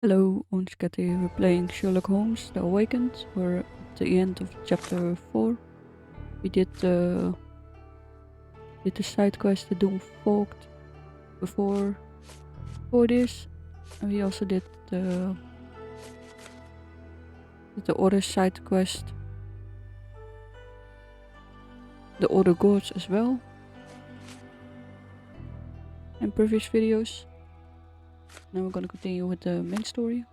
Hello, once again we're playing Sherlock Holmes The Awakened. We're at the end of chapter 4. We did the side quest The Doom Forked before this, and we also did the other side quest, the other gods as well, in previous videos. Now we're gonna continue with the main story.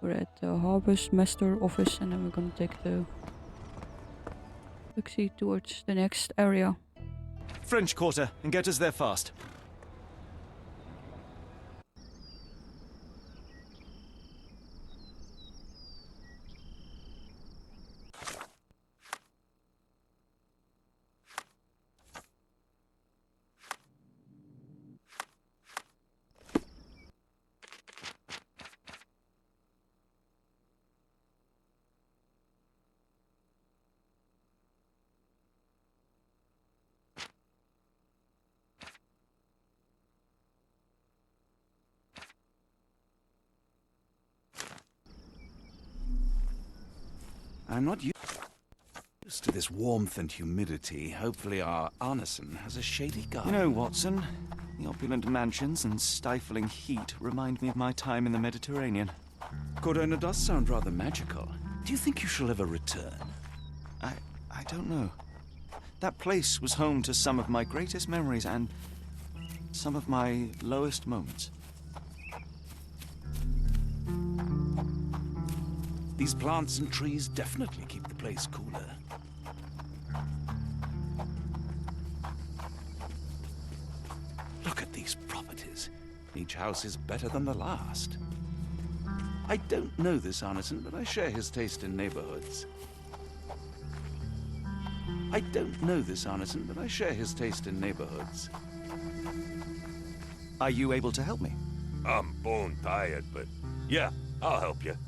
We're at the Harbor's Master office, and then we're gonna take the taxi towards the next area. French Quarter, and get us there fast. I'm not used to this warmth and humidity. Hopefully our Arneson has a shady garden. You know, Watson, the opulent mansions and stifling heat remind me of my time in the Mediterranean. Cordona does sound rather magical. Do you think you shall ever return? I don't know. That place was home to some of my greatest memories and some of my lowest moments. These plants and trees definitely keep the place cooler. Look at these properties. Each house is better than the last. I don't know this Arneson, but I share his taste in neighborhoods. I don't know this Arneson, but I share his taste in neighborhoods. Are you able to help me? I'm bone tired, but yeah, I'll help you.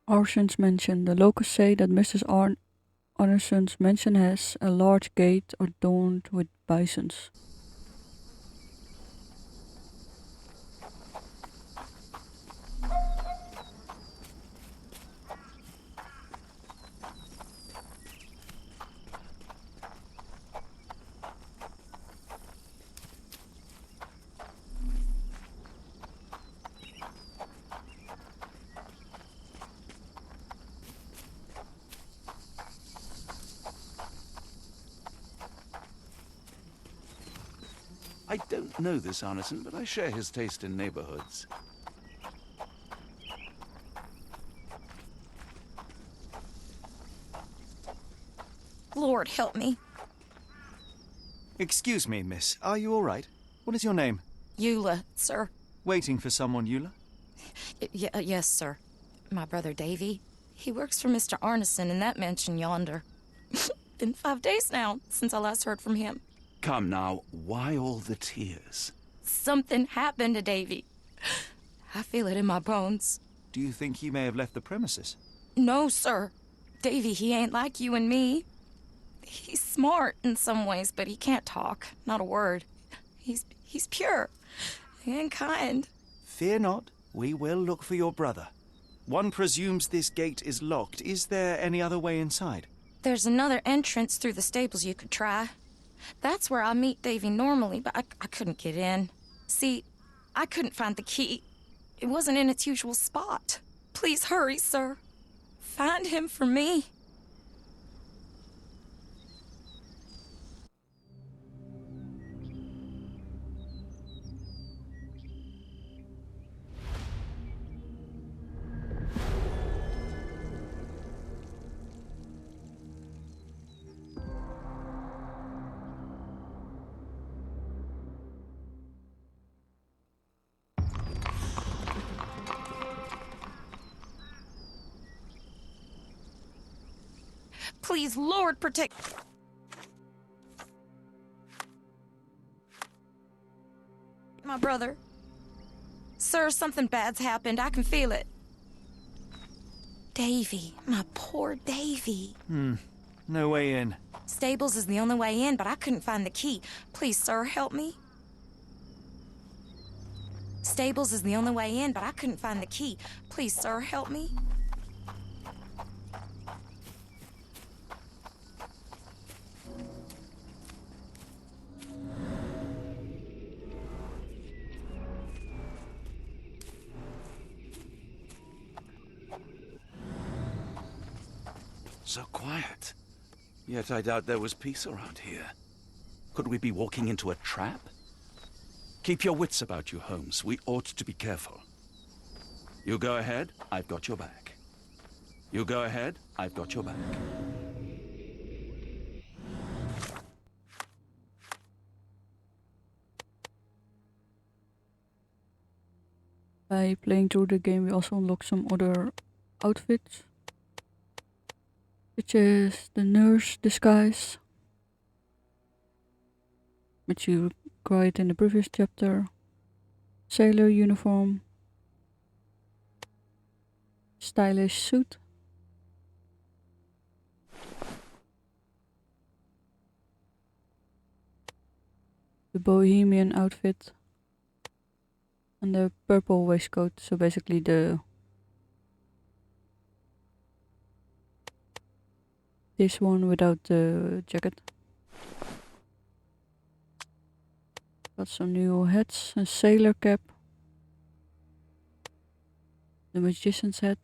Arson's mansion. The locals say that Mrs. Arneson's mansion has a large gate adorned with bisons. I don't know this Arneson, but I share his taste in neighborhoods. Lord, help me. Excuse me, miss. Are you all right? What is your name? Eula, sir. Waiting for someone, Eula? Yes, sir. My brother Davy. He works for Mr. Arneson in that mansion yonder. Been 5 days now since I last heard from him. Come now, why all the tears? Something happened to Davy. I feel it in my bones. Do you think he may have left the premises? No, sir. Davy, he ain't like you and me. He's smart in some ways, but he can't talk. Not a word. He's pure and kind. Fear not. We will look for your brother. One presumes this gate is locked. Is there any other way inside? There's another entrance through the stables you could try. That's where I meet Davy normally, but I couldn't get in. See, I couldn't find the key. It wasn't in its usual spot. Please hurry, sir. Find him for me. Please, Lord, protect... my brother. Sir, something bad's happened. I can feel it. Davy, my poor Davy. No way in. Stables is the only way in, but I couldn't find the key. Please, sir, help me. Stables is the only way in, but I couldn't find the key. Please, sir, help me. So quiet. Yet I doubt there was peace around here. Could we be walking into a trap? Keep your wits about you, Holmes. We ought to be careful. You go ahead, I've got your back. You go ahead, I've got your back. By playing through the game, we also unlock some other outfits, which is the nurse disguise, which you acquired in the previous chapter, sailor uniform, stylish suit, the bohemian outfit, and the purple waistcoat, so basically this one without the jacket. Got some new hats, a sailor cap, the magician's hat,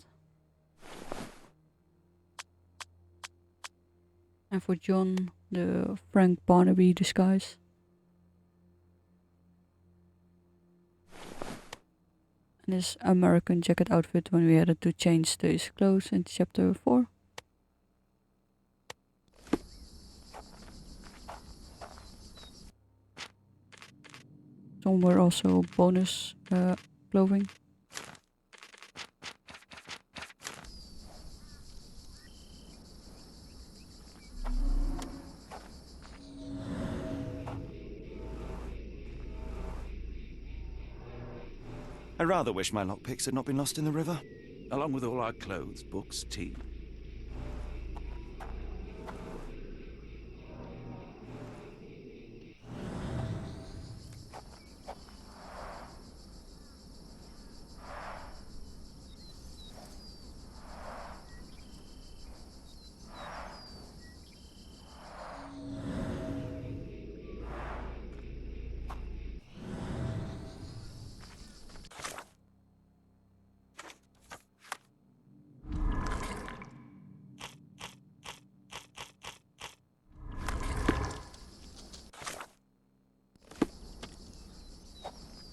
and for John, the Frank Barnaby disguise. And his American jacket outfit when we had to change his clothes in chapter 4. Some were also bonus clothing. I rather wish my lockpicks had not been lost in the river. Along with all our clothes, books, tea.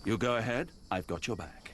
You go ahead, I've got your back.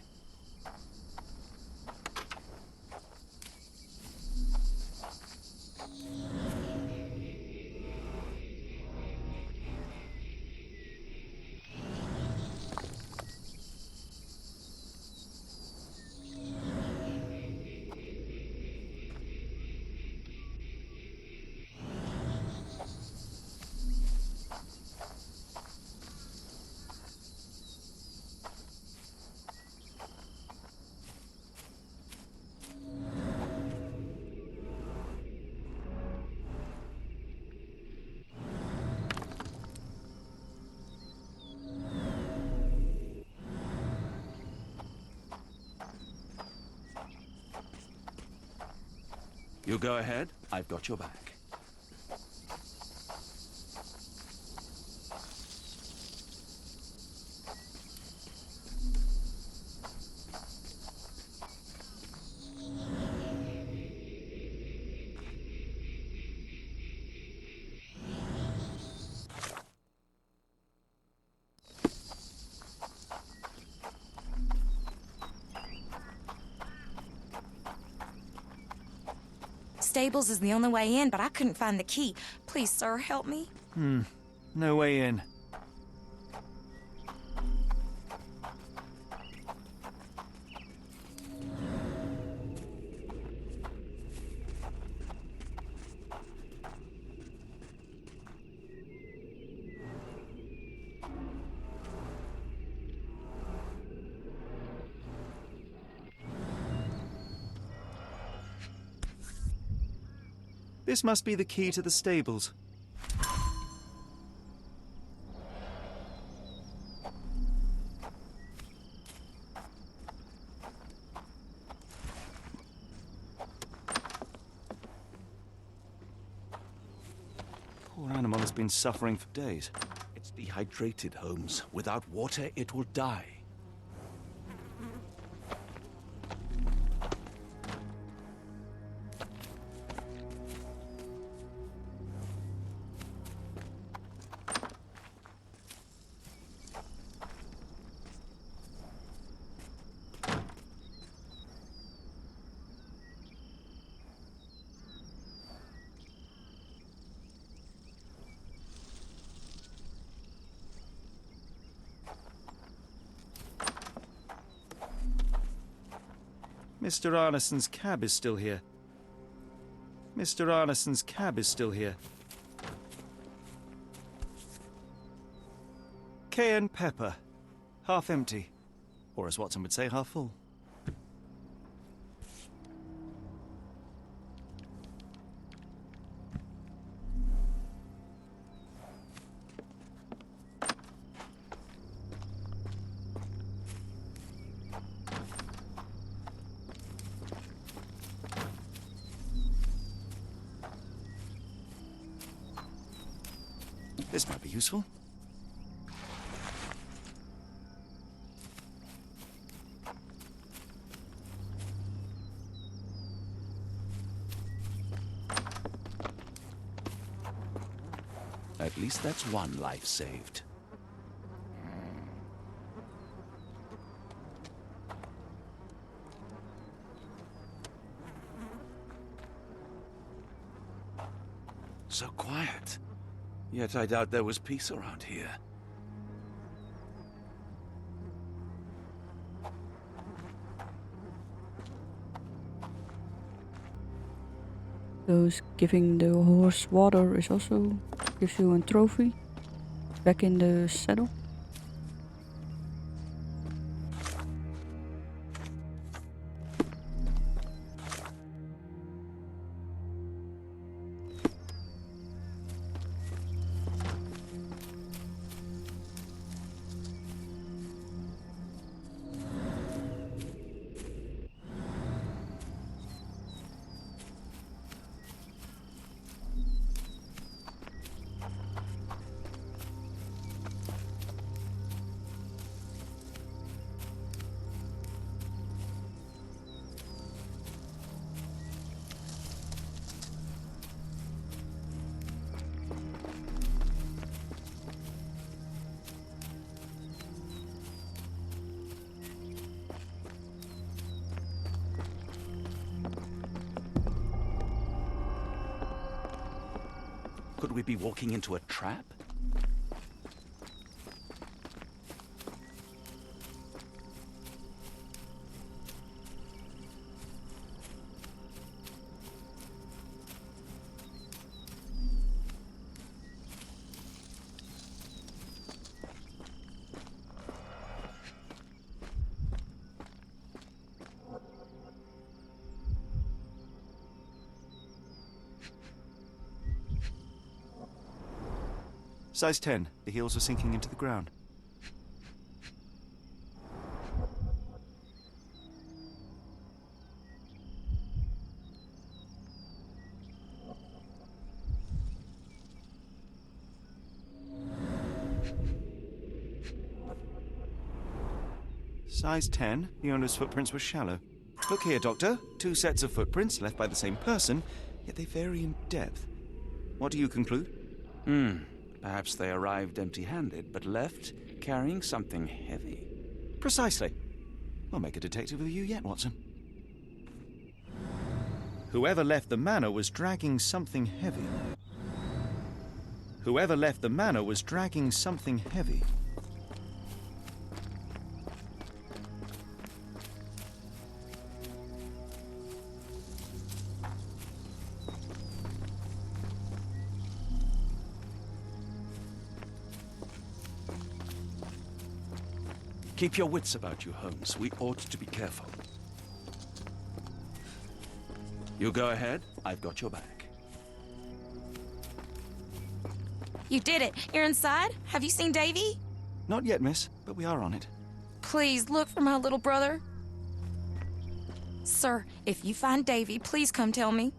You go ahead, I've got your back. Stables is the only way in, but I couldn't find the key. Please, sir, help me. No way in. This must be the key to the stables. been suffering for days. It's dehydrated, Holmes. Without water, it will die. Mr. Arneson's cab is still here. Mr. Arneson's cab is still here. Cayenne pepper. Half empty. Or as Watson would say, half full. This might be useful. At least that's one life saved. So quiet. Yet I doubt there was peace around here. Those giving the horse water is also gives you a trophy. Back in the saddle. Could we be walking into a trap? Size 10. The heels are sinking into the ground. Size 10. The owner's footprints were shallow. Look here, Doctor. 2 sets of footprints left by the same person, yet they vary in depth. What do you conclude? Perhaps they arrived empty-handed, but left carrying something heavy. Precisely. We'll make a detective of you yet, Watson. Whoever left the manor was dragging something heavy. Whoever left the manor was dragging something heavy. Keep your wits about you, Holmes. We ought to be careful. You go ahead. I've got your back. You did it. You're inside? Have you seen Davy? Not yet, miss, but we are on it. Please look for my little brother. Sir, if you find Davy, please come tell me.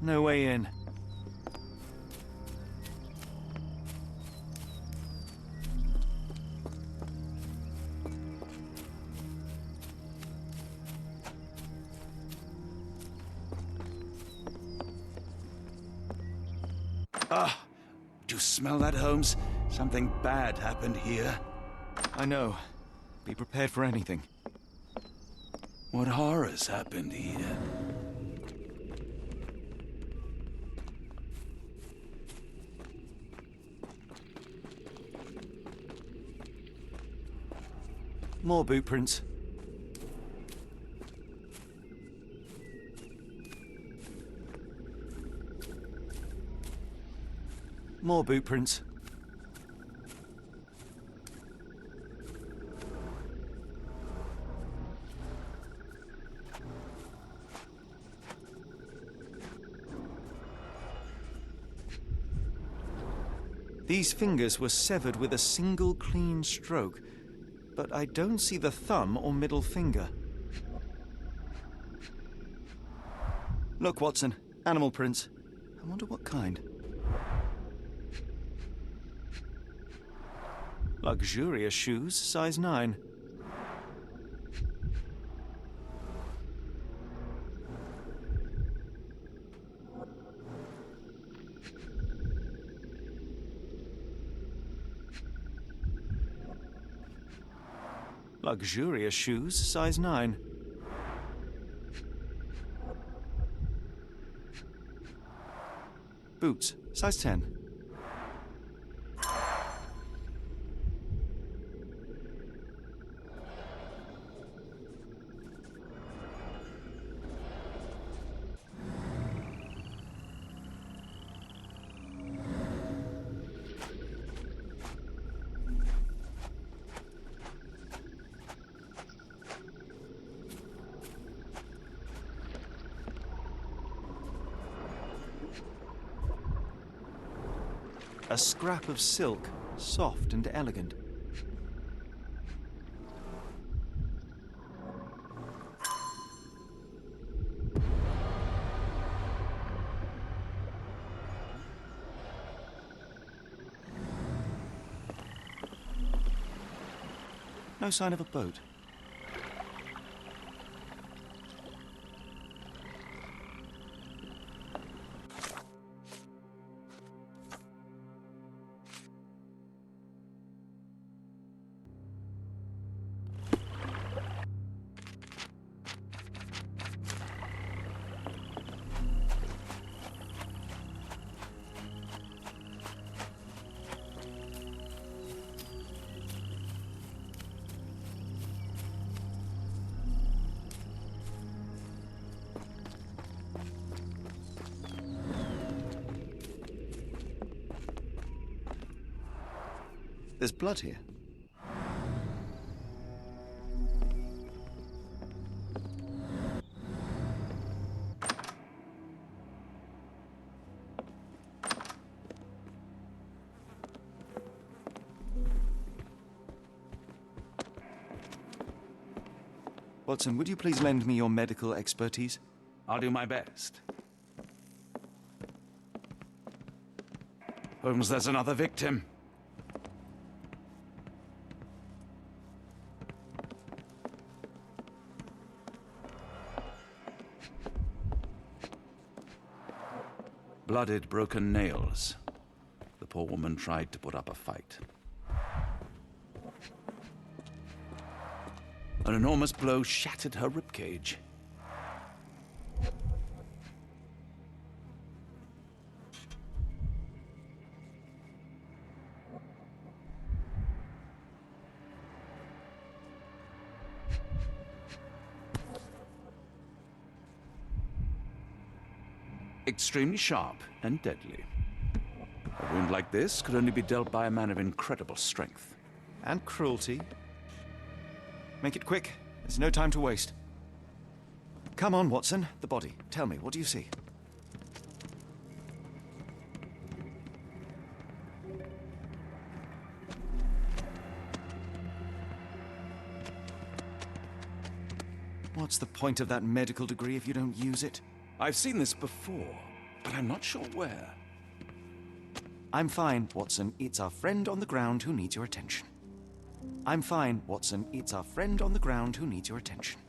No way in. Ah, do you smell that, Holmes? Something bad happened here. I know. Be prepared for anything. What horrors happened here? More boot prints. More boot prints. These fingers were severed with a single clean stroke, but I don't see the thumb or middle finger. Look, Watson, animal prints. I wonder what kind. Luxurious shoes, size 9. Luxurious shoes, size 9. Boots, size 10. A scrap of silk, soft and elegant. No sign of a boat. There's blood here. Watson, would you please lend me your medical expertise? I'll do my best. Holmes, there's another victim. Blooded, broken nails. The poor woman tried to put up a fight. An enormous blow shattered her ribcage. Extremely sharp and deadly. A wound like this could only be dealt by a man of incredible strength. And cruelty. Make it quick. There's no time to waste. Come on, Watson. The body. Tell me, what do you see? What's the point of that medical degree if you don't use it? I've seen this before, but I'm not sure where. I'm fine, Watson. It's our friend on the ground who needs your attention. I'm fine, Watson. It's our friend on the ground who needs your attention.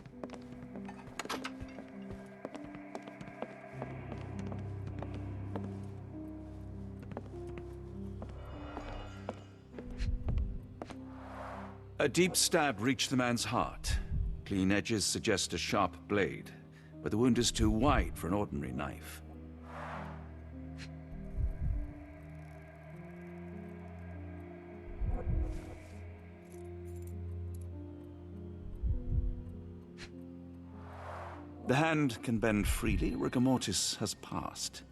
A deep stab reached the man's heart. Clean edges suggest a sharp blade, but the wound is too wide for an ordinary knife. The hand can bend freely. Rigor mortis has passed.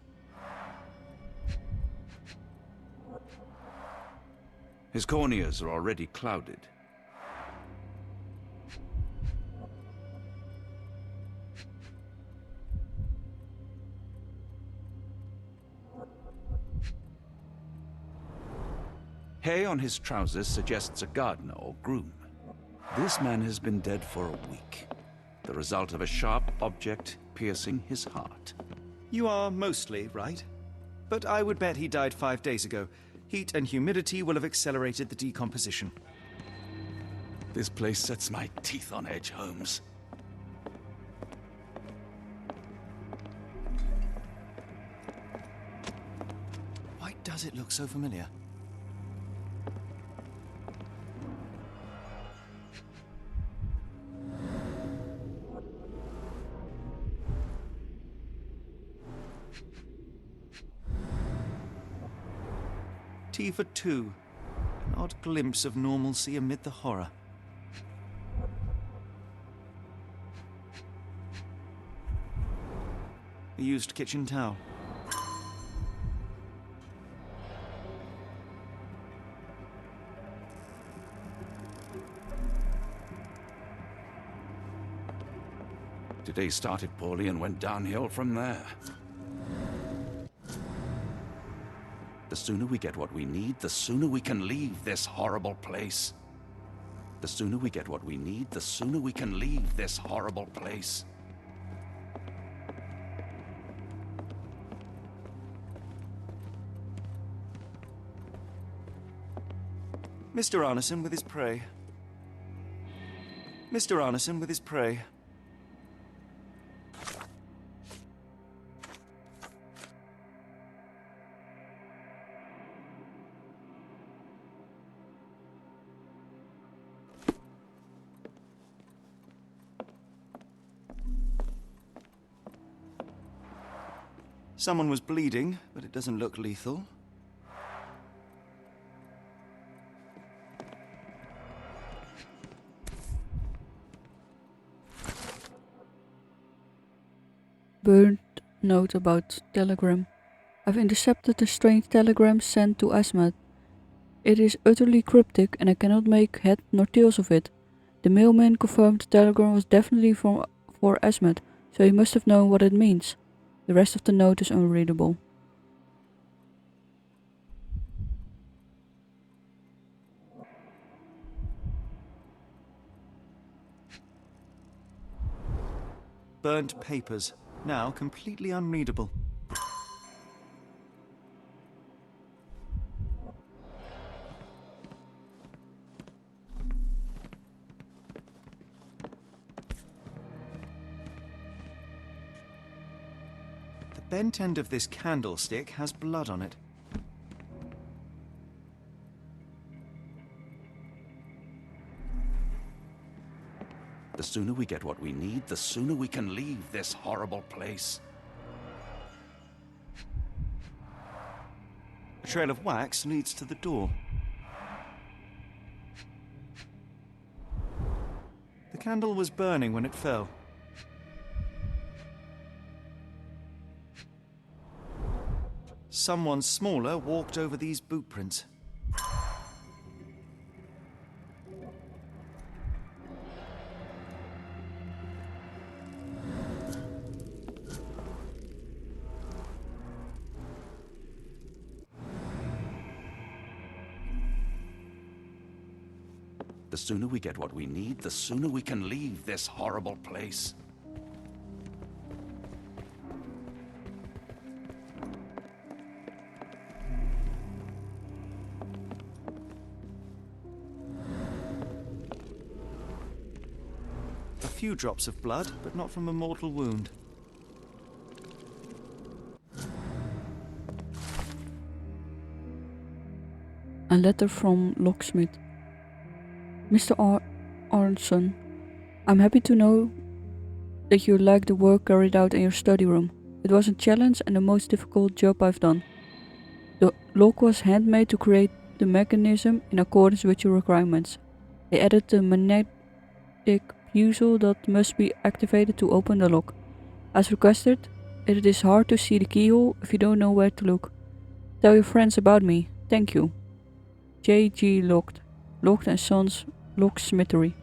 His corneas are already clouded. Hay on his trousers suggests a gardener or groom. This man has been dead for a week. The result of a sharp object piercing his heart. You are mostly right. But I would bet he died 5 days ago. Heat and humidity will have accelerated the decomposition. This place sets my teeth on edge, Holmes. Why does it look so familiar? T for 2. An odd glimpse of normalcy amid the horror. A used kitchen towel. Today started poorly and went downhill from there. The sooner we get what we need, the sooner we can leave this horrible place. The sooner we get what we need, the sooner we can leave this horrible place. Mr. Arneson with his prey. Mr. Arneson with his prey. Someone was bleeding, but it doesn't look lethal. Burnt note about telegram. I've intercepted the strange telegram sent to Asmat. It is utterly cryptic and I cannot make head nor tails of it. The mailman confirmed the telegram was definitely for Asmat, so he must have known what it means. The rest of the note is unreadable. Burnt papers, now completely unreadable. The bent end of this candlestick has blood on it. The sooner we get what we need, the sooner we can leave this horrible place. A trail of wax leads to the door. The candle was burning when it fell. Someone smaller walked over these boot prints. The sooner we get what we need, the sooner we can leave this horrible place. few drops of blood, but not from a mortal wound. A letter from Locksmith. Mr. Arnson, I'm happy to know that you like the work carried out in your study room. It was a challenge and the most difficult job I've done. The lock was handmade to create the mechanism in accordance with your requirements. They added the magnetic puzzle that must be activated to open the lock. As requested, it is hard to see the keyhole if you don't know where to look. Tell your friends about me. Thank you. J.G. Locked and Sons Locksmithery.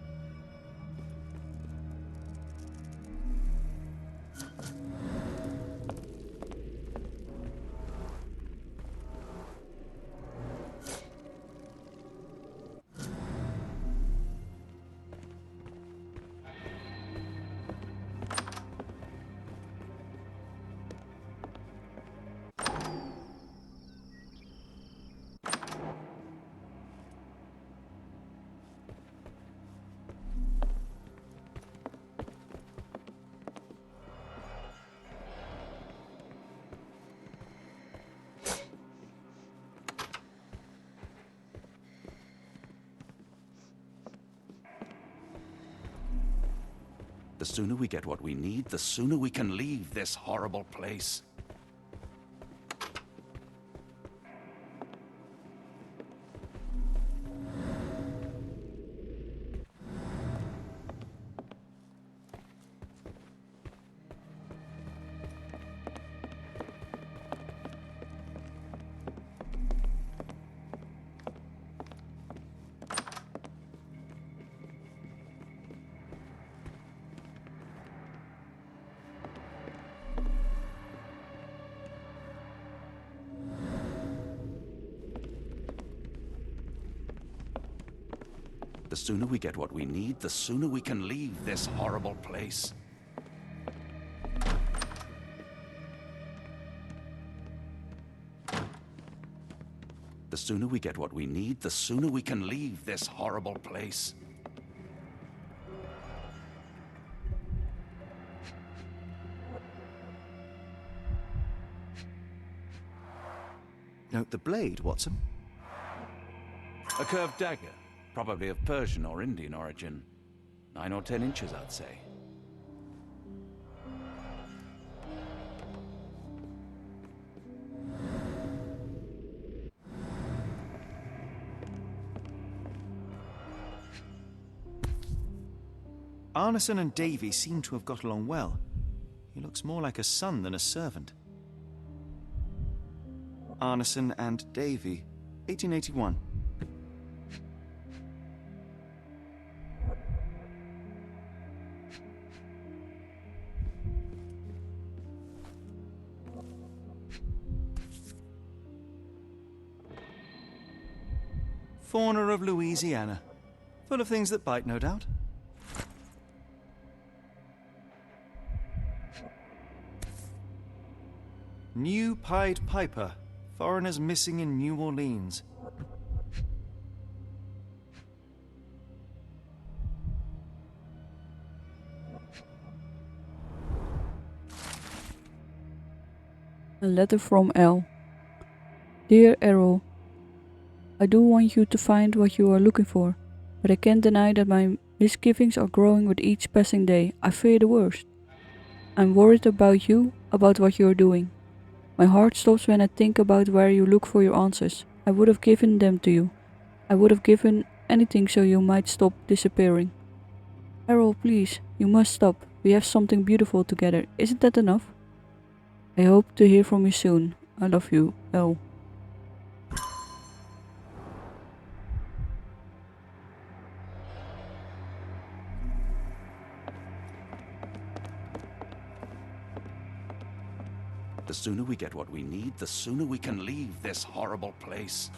The sooner we get what we need, the sooner we can leave this horrible place. The sooner we get what we need, the sooner we can leave this horrible place. The sooner we get what we need, the sooner we can leave this horrible place. Note the blade, Watson. A curved dagger, probably of Persian or Indian origin. 9 or 10 inches, I'd say. Arneson and Davy seem to have got along well. He looks more like a son than a servant. Arneson and Davy, 1881. Fauna of Louisiana. Full of things that bite, no doubt. New Pied Piper. Foreigners missing in New Orleans. A letter from L. Dear Errol, I do want you to find what you are looking for, but I can't deny that my misgivings are growing with each passing day. I fear the worst. I'm worried about you, about what you are doing. My heart stops when I think about where you look for your answers. I would have given them to you. I would have given anything so you might stop disappearing. Errol, please, you must stop. We have something beautiful together. Isn't that enough? I hope to hear from you soon. I love you, L. The sooner we get what we need, the sooner we can leave this horrible place.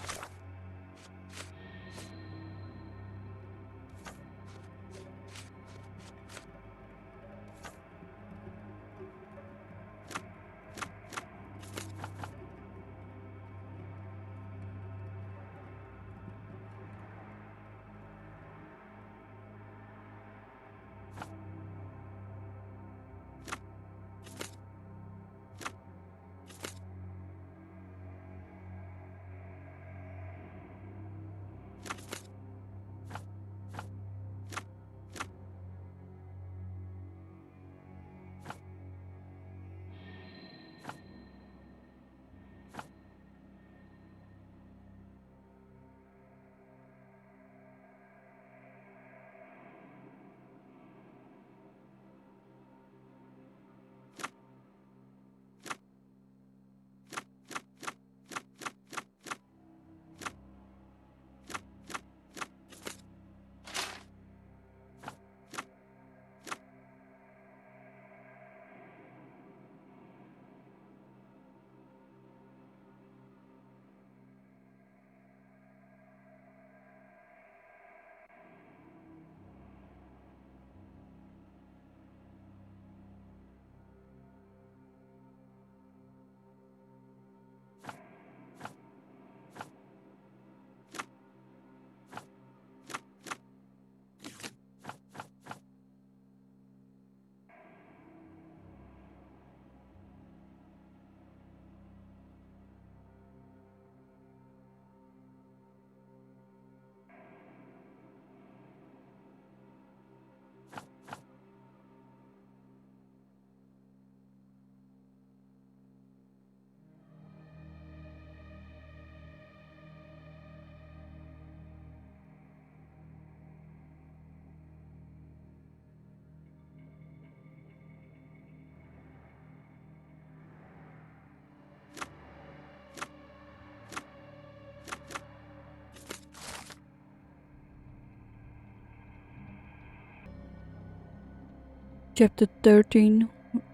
Chapter 13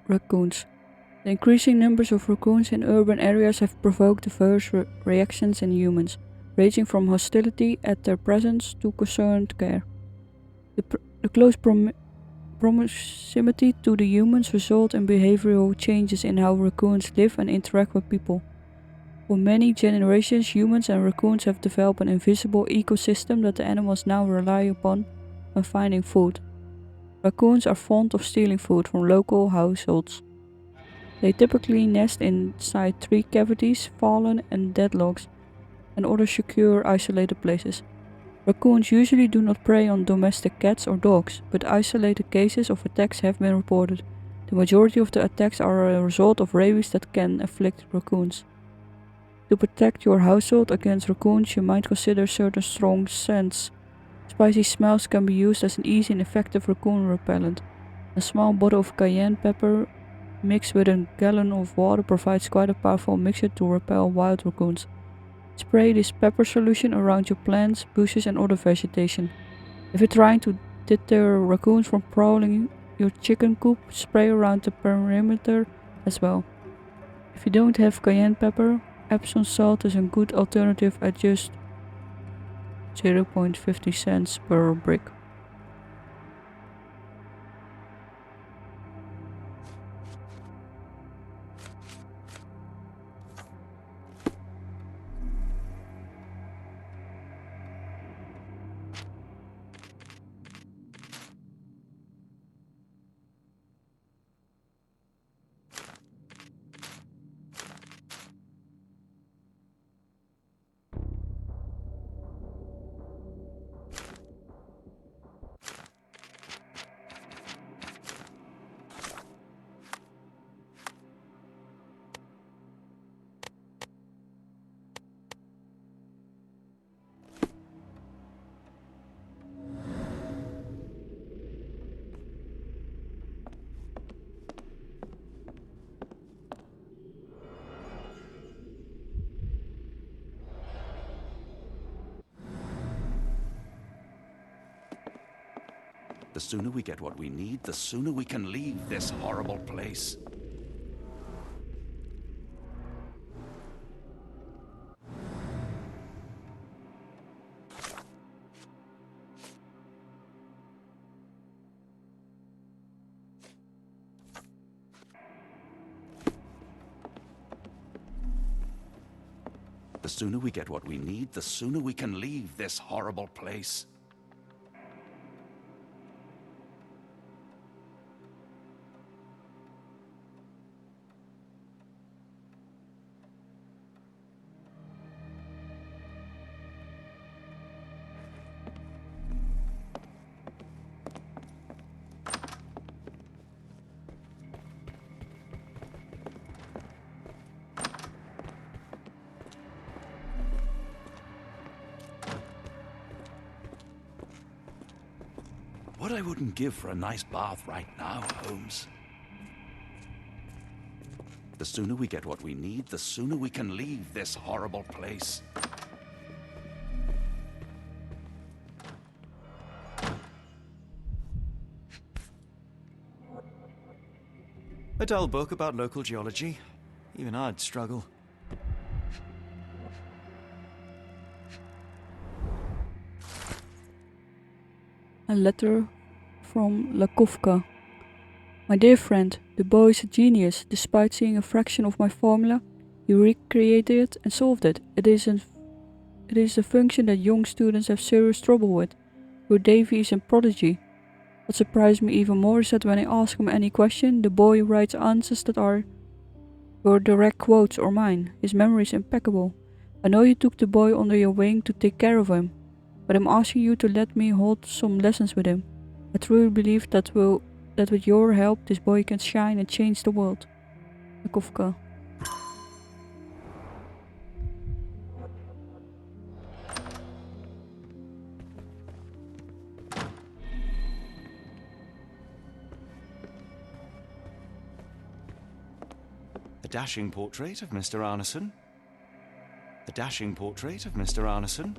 Raccoons. The increasing numbers of raccoons in urban areas have provoked diverse reactions in humans, ranging from hostility at their presence to concerned care. The close proximity to the humans result in behavioral changes in how raccoons live and interact with people. For many generations, humans and raccoons have developed an invisible ecosystem that the animals now rely upon when finding food. Raccoons are fond of stealing food from local households. They typically nest inside tree cavities, fallen and dead logs, and other secure, isolated places. Raccoons usually do not prey on domestic cats or dogs, but isolated cases of attacks have been reported. The majority of the attacks are a result of rabies that can afflict raccoons. To protect your household against raccoons, you might consider certain strong scents. Spicy smells can be used as an easy and effective raccoon repellent. A small bottle of cayenne pepper mixed with a gallon of water provides quite a powerful mixture to repel wild raccoons. Spray this pepper solution around your plants, bushes and other vegetation. If you're trying to deter raccoons from prowling your chicken coop, spray around the perimeter as well. If you don't have cayenne pepper, Epsom salt is a good alternative at just 0.50 cents per brick. The sooner we get what we need, the sooner we can leave this horrible place. The sooner we get what we need, the sooner we can leave this horrible place. What I wouldn't give for a nice bath right now, Holmes. The sooner we get what we need, the sooner we can leave this horrible place. A dull book about local geology. Even I'd struggle. A letter from Lakovka. My dear friend, the boy is a genius. Despite seeing a fraction of my formula, he recreated it and solved it. It is a function that young students have serious trouble with. Your Davy is a prodigy. What surprised me even more is that when I ask him any question, the boy writes answers that are your direct quotes or mine. His memory is impeccable. I know you took the boy under your wing to take care of him, but I'm asking you to let me hold some lessons with him. I truly believe that with your help this boy can shine and change the world. Lakovka. A dashing portrait of Mr. Arneson. A dashing portrait of Mr. Arneson.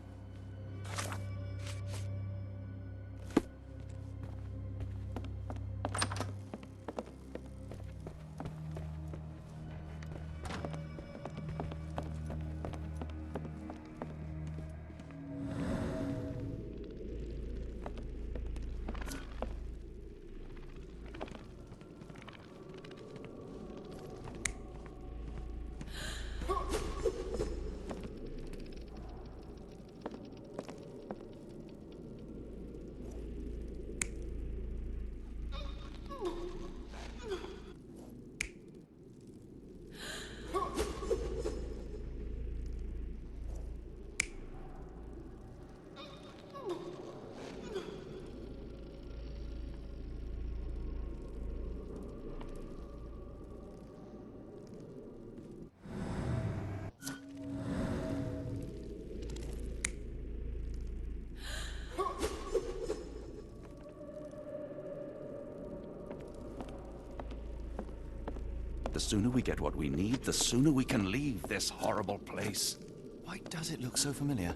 sooner we get what we need, the sooner we can leave this horrible place. Why does it look so familiar?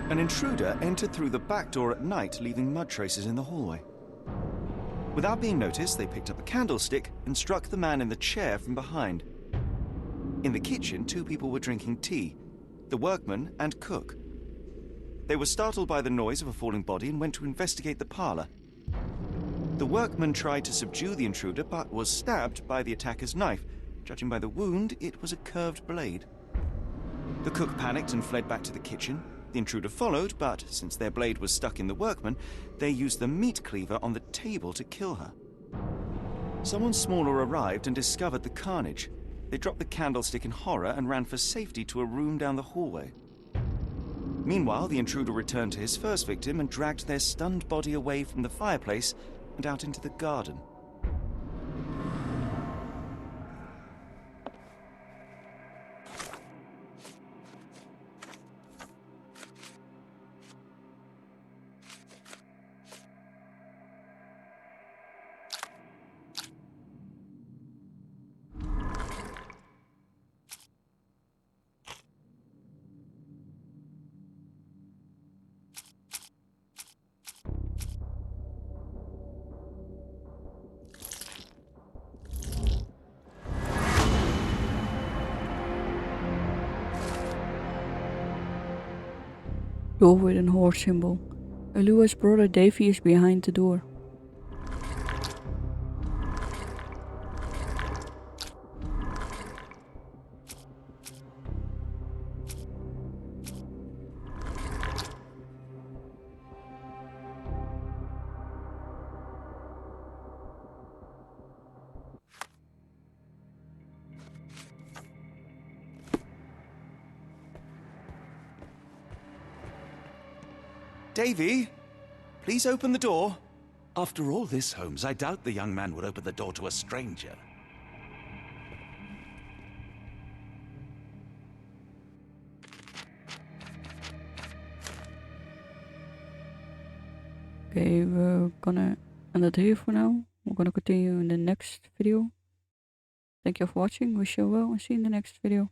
An intruder entered through the back door at night, leaving mud traces in the hallway. Without being noticed, they picked up a candlestick and struck the man in the chair from behind. In the kitchen, 2 people were drinking tea, the workman and cook. They were startled by the noise of a falling body and went to investigate the parlor. The workman tried to subdue the intruder but was stabbed by the attacker's knife. Judging by the wound, it was a curved blade. The cook panicked and fled back to the kitchen. The intruder followed, but since their blade was stuck in the workman, they used the meat cleaver on the table to kill her. Someone smaller arrived and discovered the carnage. They dropped the candlestick in horror and ran for safety to a room down the hallway. Meanwhile, the intruder returned to his first victim and dragged their stunned body away from the fireplace and out into the garden. Door with an horse symbol. Alua's brother Davy is behind the door. Davy, please open the door. After all this, Holmes, I doubt the young man would open the door to a stranger. Okay, we're gonna end it here for now. We're gonna continue in the next video. Thank you for watching, wish you well, and see you in the next video.